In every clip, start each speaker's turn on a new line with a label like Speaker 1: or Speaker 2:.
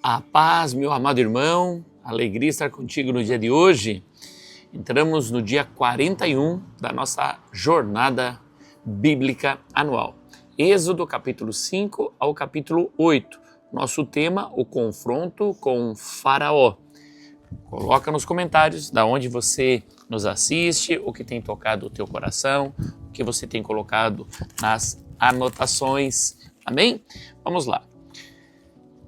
Speaker 1: A paz, meu amado irmão, alegria estar contigo no dia de hoje. Entramos no dia 41 da nossa jornada bíblica anual. Êxodo capítulo 5 ao capítulo 8. Nosso tema, o confronto com Faraó. Coloca nos comentários da onde você nos assiste, o que tem tocado o teu coração, o que você tem colocado nas anotações. Amém? Vamos lá.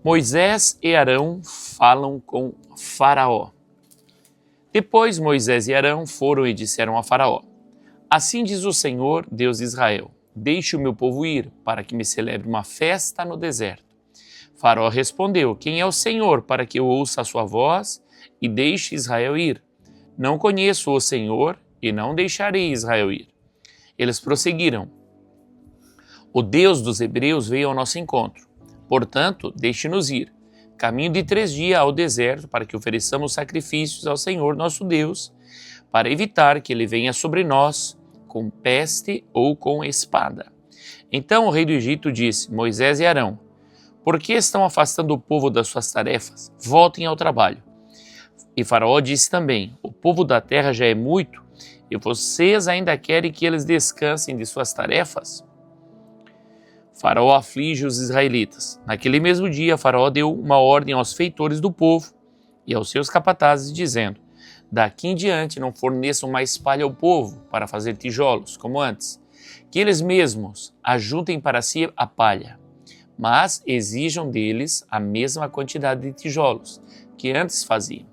Speaker 1: Moisés e Arão falam com Faraó. Depois Moisés e Arão foram e disseram a Faraó: Assim diz o Senhor, Deus de Israel: Deixe o meu povo ir, para que me celebre uma festa no deserto. Faraó respondeu: Quem é o Senhor, para que eu ouça a sua voz e deixe Israel ir? Não conheço o Senhor e não deixarei Israel ir. Eles prosseguiram: O Deus dos Hebreus veio ao nosso encontro. Portanto, deixe-nos ir, caminho de 3 dias ao deserto, para que ofereçamos sacrifícios ao Senhor nosso Deus, para evitar que ele venha sobre nós com peste ou com espada. Então o rei do Egito disse: Moisés e Arão, por que estão afastando o povo das suas tarefas? Voltem ao trabalho. E Faraó disse também: O povo da terra já é muito, e vocês ainda querem que eles descansem de suas tarefas? Faraó aflige os israelitas. Naquele mesmo dia, Faraó deu uma ordem aos feitores do povo e aos seus capatazes, dizendo: Daqui em diante não forneçam mais palha ao povo para fazer tijolos, como antes. Que eles mesmos ajuntem para si a palha, mas exijam deles a mesma quantidade de tijolos que antes faziam.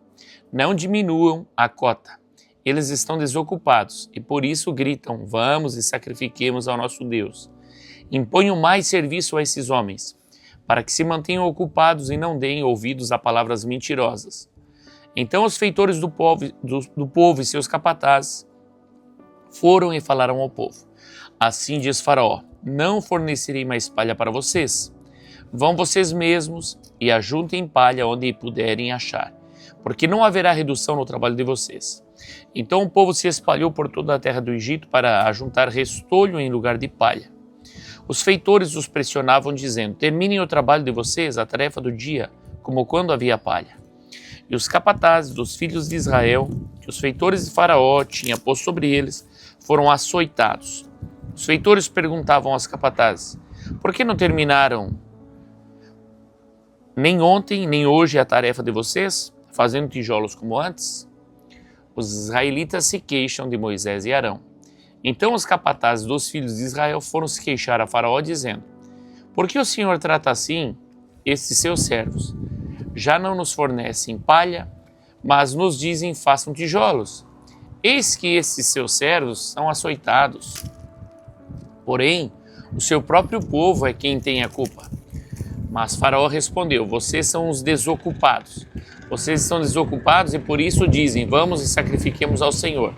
Speaker 1: Não diminuam a cota. Eles estão desocupados e por isso gritam: Vamos e sacrifiquemos ao nosso Deus. Imponham mais serviço a esses homens, para que se mantenham ocupados e não deem ouvidos a palavras mentirosas. Então os feitores do povo e seus capatazes foram e falaram ao povo: Assim diz Faraó: Não fornecerei mais palha para vocês. Vão vocês mesmos e ajuntem palha onde puderem achar, porque não haverá redução no trabalho de vocês. Então o povo se espalhou por toda a terra do Egito para ajuntar restolho em lugar de palha. Os feitores os pressionavam, dizendo: Terminem o trabalho de vocês, a tarefa do dia, como quando havia palha. E os capatazes dos filhos de Israel, que os feitores de Faraó tinham posto sobre eles, foram açoitados. Os feitores perguntavam aos capatazes: Por que não terminaram nem ontem, nem hoje a tarefa de vocês, fazendo tijolos como antes? Os israelitas se queixam de Moisés e Arão. Então os capatazes dos filhos de Israel foram se queixar a Faraó, dizendo: Por que o Senhor trata assim estes seus servos? Já não nos fornecem palha, mas nos dizem: façam tijolos. Eis que esses seus servos são açoitados. Porém, o seu próprio povo é quem tem a culpa. Mas Faraó respondeu: Vocês são os desocupados. Vocês estão desocupados e por isso dizem: Vamos e sacrifiquemos ao Senhor.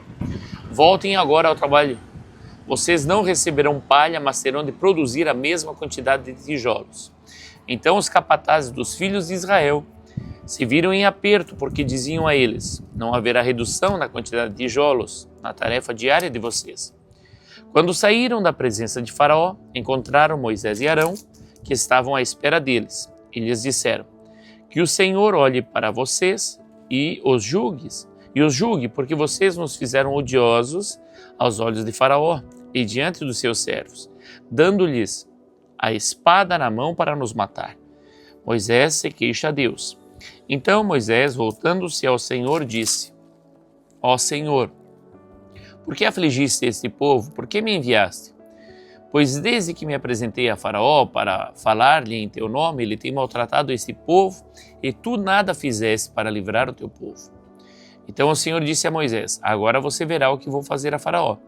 Speaker 1: Voltem agora ao trabalho. Vocês não receberão palha, mas terão de produzir a mesma quantidade de tijolos. Então os capatazes dos filhos de Israel se viram em aperto, porque diziam a eles: Não haverá redução na quantidade de tijolos na tarefa diária de vocês. Quando saíram da presença de Faraó, encontraram Moisés e Arão, que estavam à espera deles, e lhes disseram: Que o Senhor olhe para vocês e os julgue, porque vocês nos fizeram odiosos aos olhos de Faraó e diante dos seus servos, dando-lhes a espada na mão para nos matar. Moisés se queixa a Deus. Então Moisés, voltando-se ao Senhor, disse: Ó Senhor, por que afligiste este povo? Por que me enviaste? Pois desde que me apresentei a Faraó para falar-lhe em teu nome, ele tem maltratado este povo e tu nada fizeste para livrar o teu povo. Então o Senhor disse a Moisés: Agora você verá o que vou fazer a Faraó,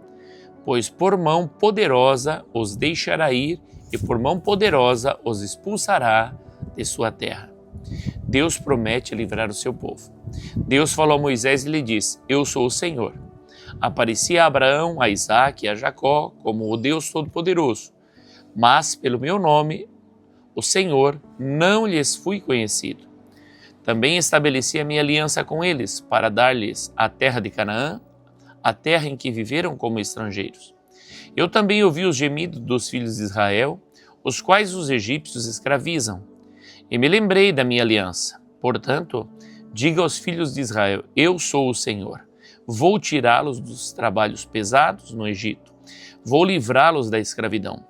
Speaker 1: pois por mão poderosa os deixará ir e por mão poderosa os expulsará de sua terra. Deus promete livrar o seu povo. Deus falou a Moisés e lhe disse: Eu sou o Senhor. Apareci a Abraão, a Isaque e a Jacó como o Deus Todo-Poderoso, mas pelo meu nome, o Senhor, não lhes fui conhecido. Também estabeleci a minha aliança com eles para dar-lhes a terra de Canaã, a terra em que viveram como estrangeiros. Eu também ouvi os gemidos dos filhos de Israel, os quais os egípcios escravizam, e me lembrei da minha aliança. Portanto, diga aos filhos de Israel: eu sou o Senhor. Vou tirá-los dos trabalhos pesados no Egito. Vou livrá-los da escravidão.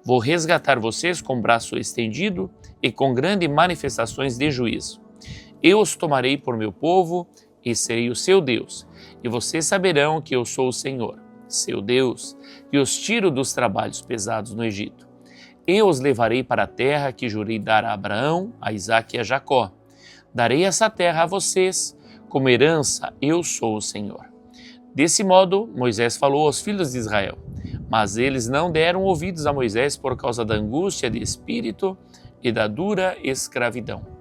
Speaker 1: Vou resgatar vocês com braço estendido e com grandes manifestações de juízo. Eu os tomarei por meu povo e serei o seu Deus, e vocês saberão que eu sou o Senhor, seu Deus, que os tiro dos trabalhos pesados no Egito. Eu os levarei para a terra que jurei dar a Abraão, a Isaque e a Jacó. Darei essa terra a vocês, como herança, eu sou o Senhor. Desse modo, Moisés falou aos filhos de Israel, mas eles não deram ouvidos a Moisés por causa da angústia de espírito e da dura escravidão.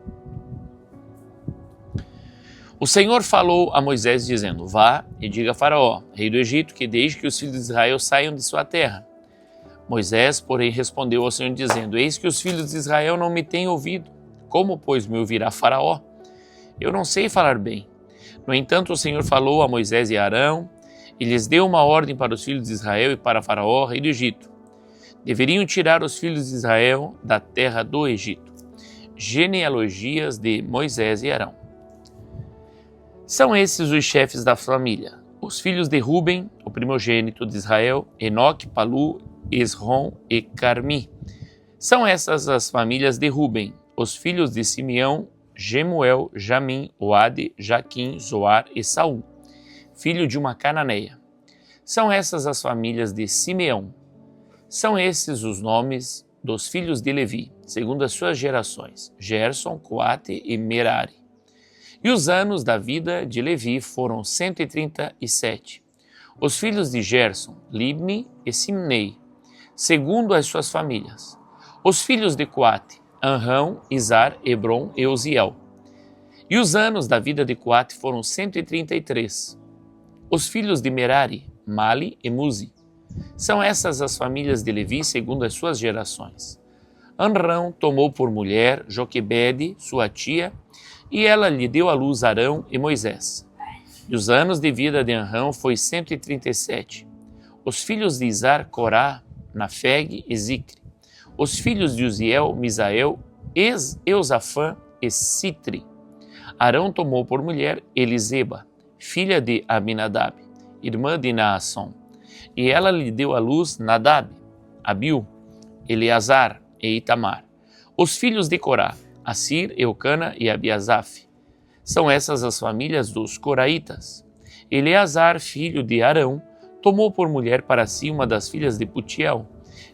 Speaker 1: O Senhor falou a Moisés dizendo: vá e diga a Faraó, rei do Egito, que deixe que os filhos de Israel saiam de sua terra. Moisés, porém, respondeu ao Senhor dizendo: eis que os filhos de Israel não me têm ouvido. Como, pois, me ouvirá Faraó? Eu não sei falar bem. No entanto, o Senhor falou a Moisés e a Arão e lhes deu uma ordem para os filhos de Israel e para Faraó, rei do Egito. Deveriam tirar os filhos de Israel da terra do Egito. Genealogias de Moisés e Arão. São esses os chefes da família, os filhos de Ruben, o primogênito de Israel, Enoque, Palu, Esrom e Carmi. São essas as famílias de Ruben, os filhos de Simeão, Gemuel, Jamim, Oade, Jaquim, Zoar e Saul, filho de uma cananeia. São essas as famílias de Simeão. São esses os nomes dos filhos de Levi, segundo as suas gerações, Gerson, Coate e Merari. E os anos da vida de Levi foram 137. Os filhos de Gerson, Libni e Simnei, segundo as suas famílias. Os filhos de Coate, Anrão, Izar, Hebron e Uziel. E os anos da vida de Coate foram 133. Os filhos de Merari, Mali e Muzi. São essas as famílias de Levi segundo as suas gerações. Anrão tomou por mulher Joquebede, sua tia, e ela lhe deu à luz Arão e Moisés. E os anos de vida de Anrão foi 137. Os filhos de Izar, Corá, Nafeg e Zicre. Os filhos de Uziel, Misael, Eusafã e Sitri. Arão tomou por mulher Eliseba, filha de Aminadab, irmã de Naasson. E ela lhe deu à luz Nadab, Abiú, Eleazar e Itamar. Os filhos de Corá, Assir, Eucana e Abiasaf. São essas as famílias dos coraitas. Eleazar, filho de Arão, tomou por mulher para si uma das filhas de Putiel,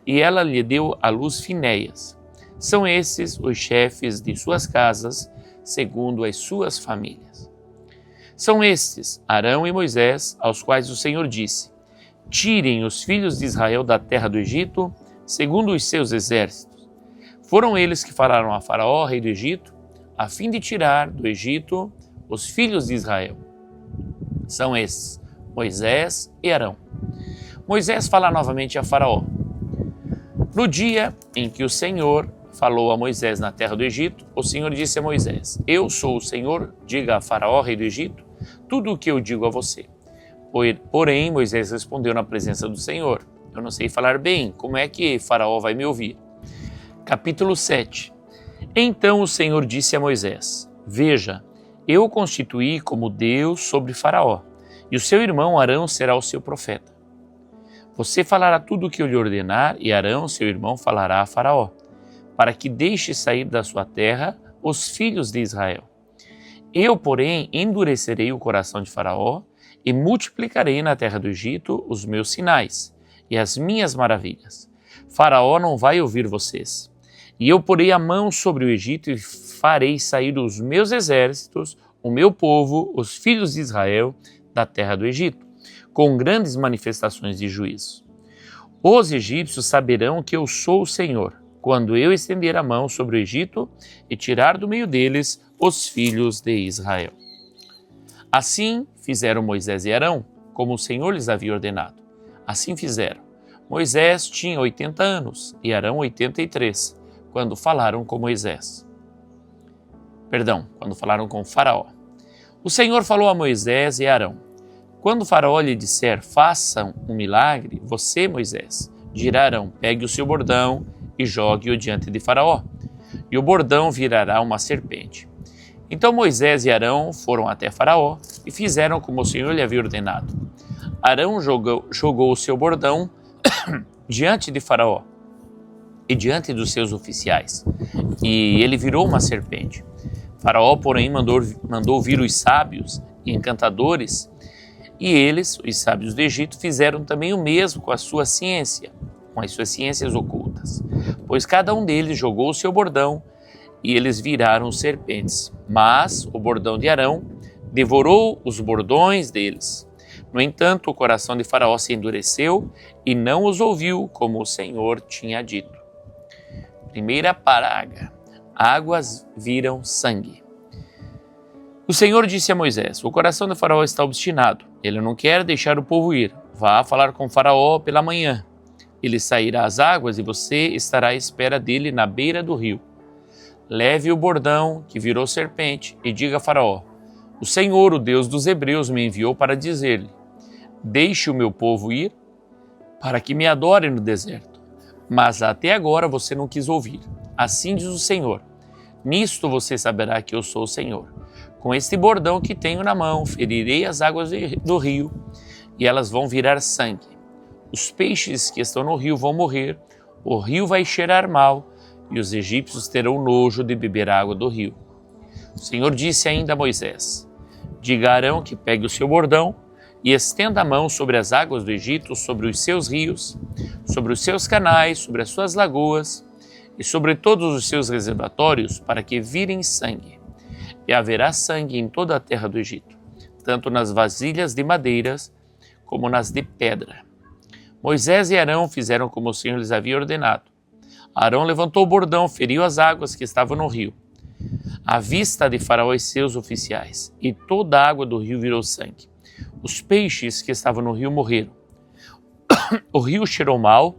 Speaker 1: e ela lhe deu à luz Finéias. São esses os chefes de suas casas, segundo as suas famílias. São estes, Arão e Moisés, aos quais o Senhor disse: tirem os filhos de Israel da terra do Egito, segundo os seus exércitos. Foram eles que falaram a Faraó, rei do Egito, a fim de tirar do Egito os filhos de Israel. São esses, Moisés e Arão. Moisés fala novamente a Faraó. No dia em que o Senhor falou a Moisés na terra do Egito, o Senhor disse a Moisés: eu sou o Senhor, diga a Faraó, rei do Egito, tudo o que eu digo a você. Porém, Moisés respondeu na presença do Senhor: eu não sei falar bem, como é que Faraó vai me ouvir? Capítulo 7. Então o Senhor disse a Moisés: veja, eu o constituí como Deus sobre Faraó, e o seu irmão Arão será o seu profeta. Você falará tudo o que eu lhe ordenar, e Arão, seu irmão, falará a Faraó, para que deixe sair da sua terra os filhos de Israel. Eu, porém, endurecerei o coração de Faraó, e multiplicarei na terra do Egito os meus sinais e as minhas maravilhas. Faraó não vai ouvir vocês. E eu porei a mão sobre o Egito e farei sair os meus exércitos, o meu povo, os filhos de Israel, da terra do Egito, com grandes manifestações de juízo. Os egípcios saberão que eu sou o Senhor, quando eu estender a mão sobre o Egito e tirar do meio deles os filhos de Israel. Assim fizeram Moisés e Arão, como o Senhor lhes havia ordenado. Assim fizeram. Moisés tinha 80 anos e Arão 83, quando falaram com Moisés. Quando falaram com Faraó. O Senhor falou a Moisés e a Arão: quando Faraó lhe disser, façam um milagre, você, Moisés, dirá a Arão: pegue o seu bordão e jogue-o diante de Faraó. e o bordão virará uma serpente. Então Moisés e Arão foram até Faraó e fizeram como o Senhor lhe havia ordenado. Arão jogou o seu bordão diante de Faraó e diante dos seus oficiais, e ele virou uma serpente. Faraó, porém, mandou vir os sábios e encantadores, e eles, os sábios do Egito, fizeram também o mesmo com a sua ciência, com as suas ciências ocultas, pois cada um deles jogou o seu bordão e eles viraram serpentes. Mas o bordão de Arão devorou os bordões deles. No entanto, o coração de Faraó se endureceu e não os ouviu, como o Senhor tinha dito. Primeira praga: águas viram sangue. O Senhor disse a Moisés: o coração de Faraó está obstinado. Ele não quer deixar o povo ir. Vá falar com Faraó pela manhã. Ele sairá às águas e você estará à espera dele na beira do rio. Leve o bordão que virou serpente e diga a Faraó: o Senhor, o Deus dos hebreus, me enviou para dizer-lhe: deixe o meu povo ir para que me adore no deserto. Mas até agora você não quis ouvir. Assim diz o Senhor: nisto você saberá que eu sou o Senhor. Com este bordão que tenho na mão, ferirei as águas do rio e elas vão virar sangue. Os peixes que estão no rio vão morrer, o rio vai cheirar mal e os egípcios terão nojo de beber água do rio. O Senhor disse ainda a Moisés: diga a Arão que pegue o seu bordão e estenda a mão sobre as águas do Egito, sobre os seus rios, sobre os seus canais, sobre as suas lagoas e sobre todos os seus reservatórios, para que virem sangue. E haverá sangue em toda a terra do Egito, tanto nas vasilhas de madeiras como nas de pedra. Moisés e Arão fizeram como o Senhor lhes havia ordenado. Arão levantou o bordão, feriu as águas que estavam no rio, à vista de Faraó e seus oficiais, e toda a água do rio virou sangue. Os peixes que estavam no rio morreram. O rio cheirou mal,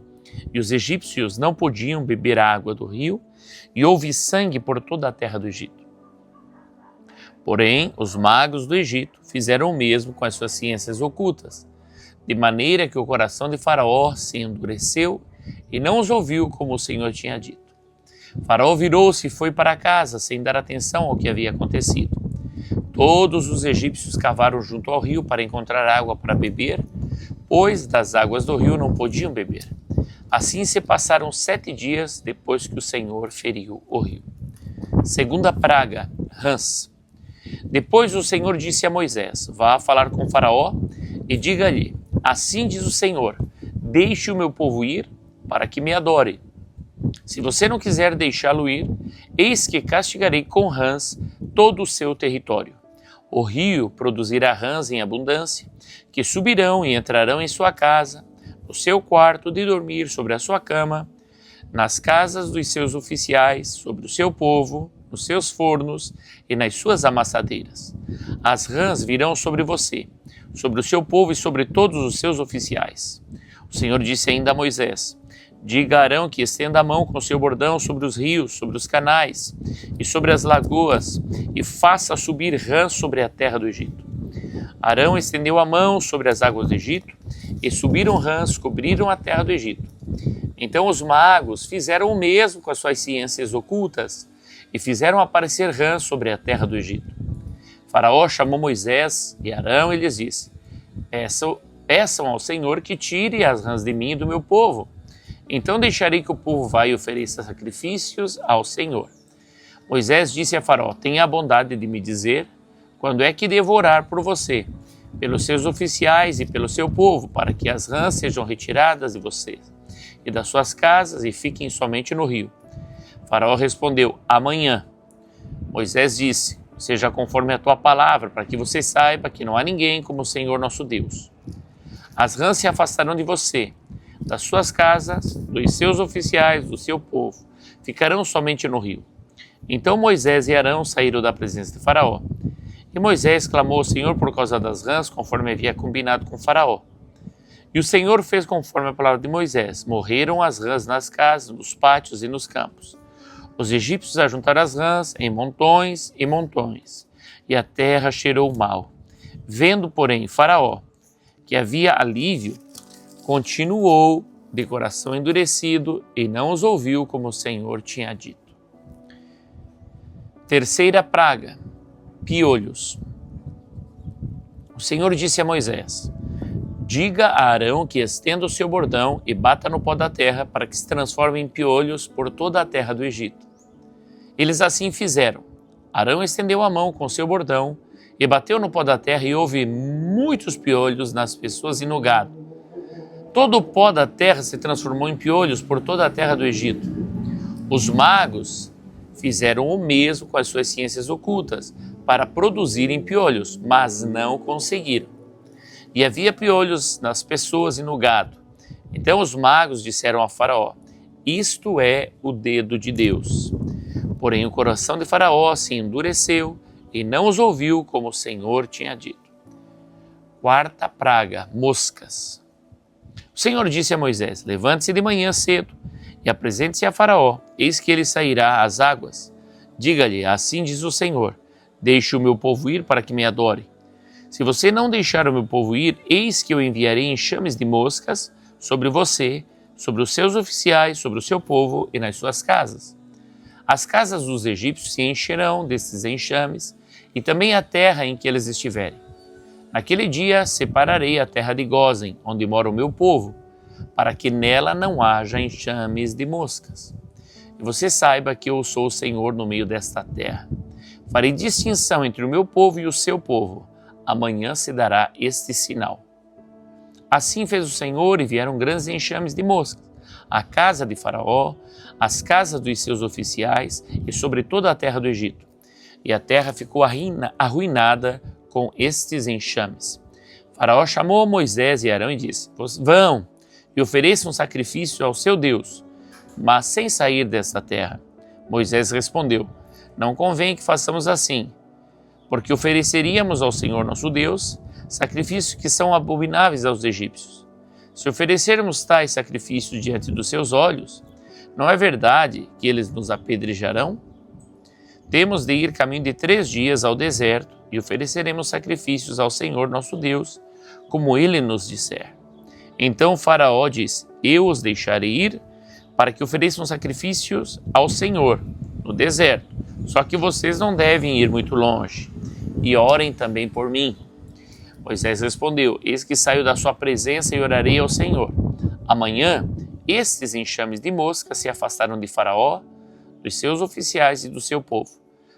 Speaker 1: e os egípcios não podiam beber a água do rio, e houve sangue por toda a terra do Egito. Porém, os magos do Egito fizeram o mesmo com as suas ciências ocultas, de maneira que o coração de Faraó se endureceu e não os ouviu como o Senhor tinha dito. Faraó virou-se e foi para casa, sem dar atenção ao que havia acontecido. Todos os egípcios cavaram junto ao rio para encontrar água para beber, pois das águas do rio não podiam beber. Assim se passaram 7 dias depois que o Senhor feriu o rio. Segunda praga: rãs. Depois o Senhor disse a Moisés: vá falar com Faraó e diga-lhe: assim diz o Senhor, deixe o meu povo ir para que me adore. Se você não quiser deixá-lo ir, eis que castigarei com rãs todo o seu território. O rio produzirá rãs em abundância, que subirão e entrarão em sua casa, no seu quarto de dormir, sobre a sua cama, nas casas dos seus oficiais, sobre o seu povo, nos seus fornos e nas suas amassadeiras. As rãs virão sobre você, sobre o seu povo e sobre todos os seus oficiais. O Senhor disse ainda a Moisés: diga a Arão que estenda a mão com o seu bordão sobre os rios, sobre os canais e sobre as lagoas, e faça subir rãs sobre a terra do Egito. Arão estendeu a mão sobre as águas do Egito, e subiram rãs, cobriram a terra do Egito. Então os magos fizeram o mesmo com as suas ciências ocultas, e fizeram aparecer rãs sobre a terra do Egito. Faraó chamou Moisés e Arão e lhes disse: peçam ao Senhor que tire as rãs de mim e do meu povo. Então deixarei que o povo vá e ofereça sacrifícios ao Senhor. Moisés disse a Faraó: tenha a bondade de me dizer quando é que devo orar por você, pelos seus oficiais e pelo seu povo, para que as rãs sejam retiradas de vocês e das suas casas e fiquem somente no rio. Faraó respondeu: amanhã. Moisés disse: seja conforme a tua palavra, para que você saiba que não há ninguém como o Senhor nosso Deus. As rãs se afastarão de você, das suas casas, dos seus oficiais, do seu povo, ficarão somente no rio. Então Moisés e Arão saíram da presença de Faraó. E Moisés clamou ao Senhor por causa das rãs, conforme havia combinado com Faraó. E o Senhor fez conforme a palavra de Moisés. Morreram as rãs nas casas, nos pátios e nos campos. Os egípcios ajuntaram as rãs em montões e montões, e a terra cheirou mal. Vendo, porém, Faraó que havia alívio, continuou de coração endurecido e não os ouviu como o Senhor tinha dito. Terceira praga, piolhos. O Senhor disse a Moisés: diga a Arão que estenda o seu bordão e bata no pó da terra para que se transforme em piolhos por toda a terra do Egito. Eles assim fizeram. Arão estendeu a mão com seu bordão e bateu no pó da terra e houve muitos piolhos nas pessoas e no gado. Todo o pó da terra se transformou em piolhos por toda a terra do Egito. Os magos fizeram o mesmo com as suas ciências ocultas para produzirem piolhos, mas não conseguiram. E havia piolhos nas pessoas e no gado. Então os magos disseram a Faraó: isto é o dedo de Deus. Porém o coração de Faraó se endureceu e não os ouviu como o Senhor tinha dito. Quarta praga, moscas. O Senhor disse a Moisés: levante-se de manhã cedo e apresente-se a Faraó, eis que ele sairá às águas. Diga-lhe: assim diz o Senhor, deixe o meu povo ir para que me adore. Se você não deixar o meu povo ir, eis que eu enviarei enxames de moscas sobre você, sobre os seus oficiais, sobre o seu povo e nas suas casas. As casas dos egípcios se encherão desses enxames e também a terra em que eles estiverem. Naquele dia separarei a terra de Gósen, onde mora o meu povo, para que nela não haja enxames de moscas. E você saiba que eu sou o Senhor no meio desta terra. Farei distinção entre o meu povo e o seu povo. Amanhã se dará este sinal. Assim fez o Senhor e vieram grandes enxames de moscas, à casa de Faraó, às casas dos seus oficiais e sobre toda a terra do Egito. E a terra ficou arruinada com estes enxames. Faraó chamou Moisés e Arão e disse: vão e ofereçam um sacrifício ao seu Deus, mas sem sair desta terra. Moisés respondeu: não convém que façamos assim, porque ofereceríamos ao Senhor nosso Deus sacrifícios que são abomináveis aos egípcios. Se oferecermos tais sacrifícios diante dos seus olhos, não é verdade que eles nos apedrejarão? Temos de ir caminho de 3 dias ao deserto e ofereceremos sacrifícios ao Senhor nosso Deus, como ele nos disser. Então Faraó disse: eu os deixarei ir para que ofereçam sacrifícios ao Senhor no deserto. Só que vocês não devem ir muito longe, e orem também por mim. Moisés respondeu: eis que saio da sua presença e orarei ao Senhor. Amanhã, estes enxames de moscas se afastaram de Faraó, dos seus oficiais e do seu povo.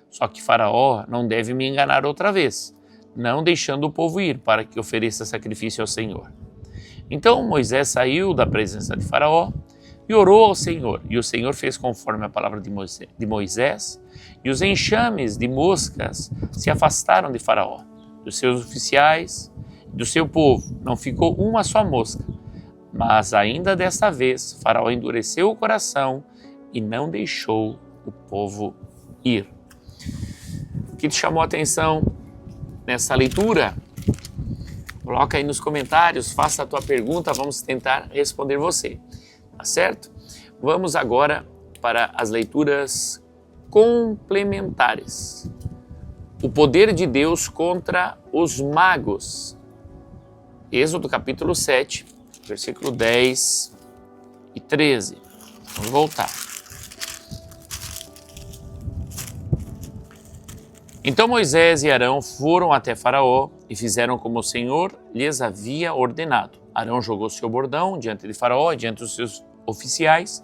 Speaker 1: Só que Faraó não deve me enganar outra vez, não deixando o povo ir para que ofereça sacrifício ao Senhor. Então Moisés saiu da presença de Faraó e orou ao Senhor, e o Senhor fez conforme a palavra de Moisés, e os enxames de moscas se afastaram de Faraó, dos seus oficiais e do seu povo. Não ficou uma só mosca, mas ainda desta vez Faraó endureceu o coração e não deixou o povo ir. O que te chamou a atenção nessa leitura? Coloca aí nos comentários, faça a tua pergunta, vamos tentar responder você. Tá certo? Vamos agora para as leituras complementares. O poder de Deus contra os magos. Êxodo capítulo 7, versículo 10 e 13. Vamos voltar. Então Moisés e Arão foram até Faraó e fizeram como o Senhor lhes havia ordenado. Arão jogou seu bordão diante de Faraó e diante dos seus oficiais,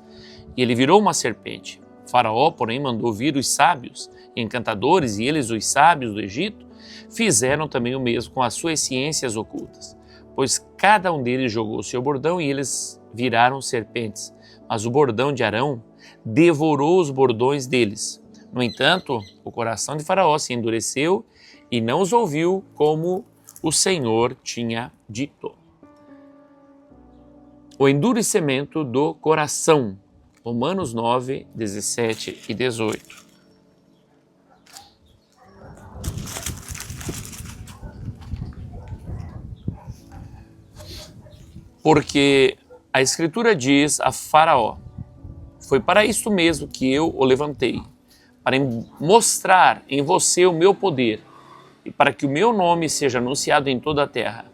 Speaker 1: e ele virou uma serpente. Faraó, porém, mandou vir os sábios e encantadores, e eles, os sábios do Egito, fizeram também o mesmo com as suas ciências ocultas, pois cada um deles jogou seu bordão e eles viraram serpentes, mas o bordão de Arão devorou os bordões deles. No entanto, o coração de Faraó se endureceu e não os ouviu como o Senhor tinha dito. O endurecimento do coração. Romanos 9, 17 e 18. Porque a Escritura diz a Faraó: foi para isto mesmo que eu o levantei, para mostrar em você o meu poder e para que o meu nome seja anunciado em toda a terra.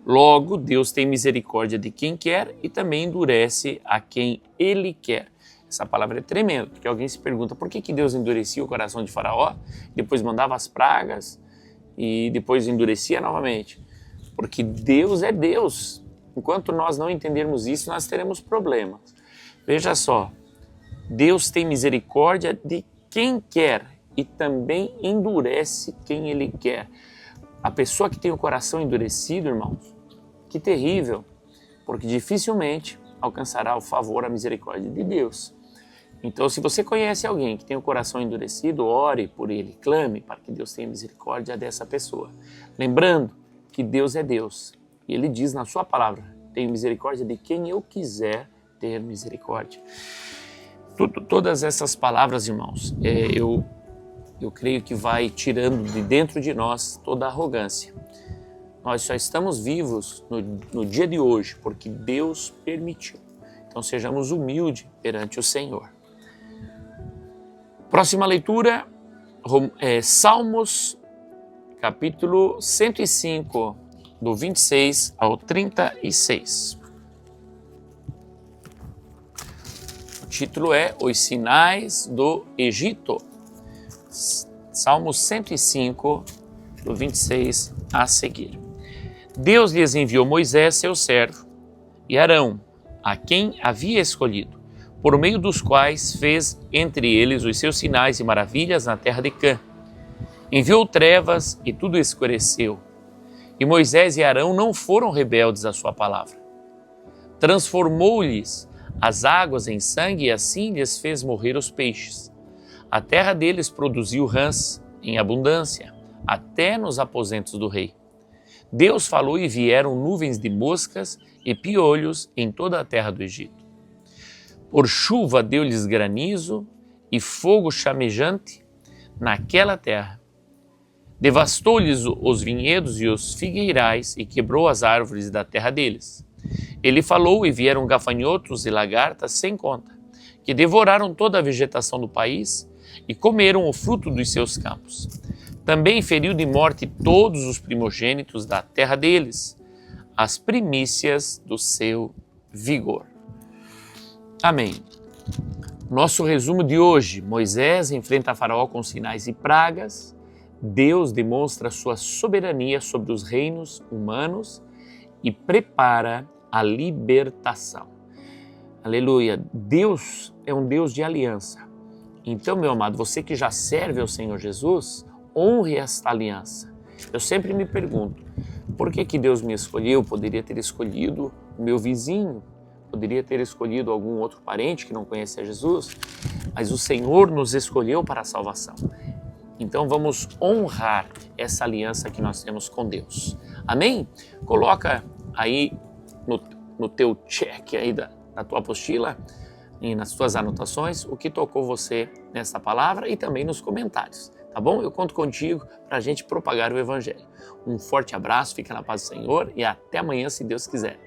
Speaker 1: Logo, Deus tem misericórdia de quem quer e também endurece a quem Ele quer. Essa palavra é tremenda, porque alguém se pergunta por que Deus endurecia o coração de Faraó, depois mandava as pragas e depois endurecia novamente. Porque Deus é Deus. Enquanto nós não entendermos isso, nós teremos problemas. Veja só, Deus tem misericórdia de quem quer e também endurece quem Ele quer. A pessoa que tem o coração endurecido, irmãos, que terrível, porque dificilmente alcançará o favor, a misericórdia de Deus. Então, se você conhece alguém que tem o coração endurecido, ore por ele, clame para que Deus tenha misericórdia dessa pessoa. Lembrando que Deus é Deus e Ele diz na sua palavra, tenho misericórdia de quem eu quiser ter misericórdia. Todas essas palavras, irmãos, eu creio que vai tirando de dentro de nós toda a arrogância. Nós só estamos vivos no dia de hoje porque Deus permitiu. Então sejamos humildes perante o Senhor. Próxima leitura, Salmos, capítulo 105, do 26 ao 36. O título é Os Sinais do Egito. Salmos 105, do 26 a seguir. Deus lhes enviou Moisés, seu servo, e Arão, a quem havia escolhido, por meio dos quais fez entre eles os seus sinais e maravilhas na terra de Cã. Enviou trevas e tudo escureceu. E Moisés e Arão não foram rebeldes à sua palavra. Transformou-lhes as águas em sangue e assim lhes fez morrer os peixes. A terra deles produziu rãs em abundância, até nos aposentos do rei. Deus falou e vieram nuvens de moscas e piolhos em toda a terra do Egito. Por chuva deu-lhes granizo e fogo chamejante naquela terra. Devastou-lhes os vinhedos e os figueirais e quebrou as árvores da terra deles. Ele falou e vieram gafanhotos e lagartas sem conta, que devoraram toda a vegetação do país e comeram o fruto dos seus campos. Também feriu de morte todos os primogênitos da terra deles, as primícias do seu vigor. Amém. Nosso resumo de hoje: Moisés enfrenta Faraó com sinais e pragas. Deus demonstra sua soberania sobre os reinos humanos e prepara a libertação. Aleluia! Deus é um Deus de aliança. Então, meu amado, você que já serve ao Senhor Jesus, honre esta aliança. Eu sempre me pergunto, por que Deus me escolheu? Poderia ter escolhido o meu vizinho, poderia ter escolhido algum outro parente que não conhece a Jesus, mas o Senhor nos escolheu para a salvação. Então vamos honrar essa aliança que nós temos com Deus. Amém? Coloca aí no teu check aí da tua apostila e nas tuas anotações o que tocou você nessa palavra e também nos comentários, tá bom? Eu conto contigo para a gente propagar o Evangelho. Um forte abraço, fica na paz do Senhor e até amanhã, se Deus quiser.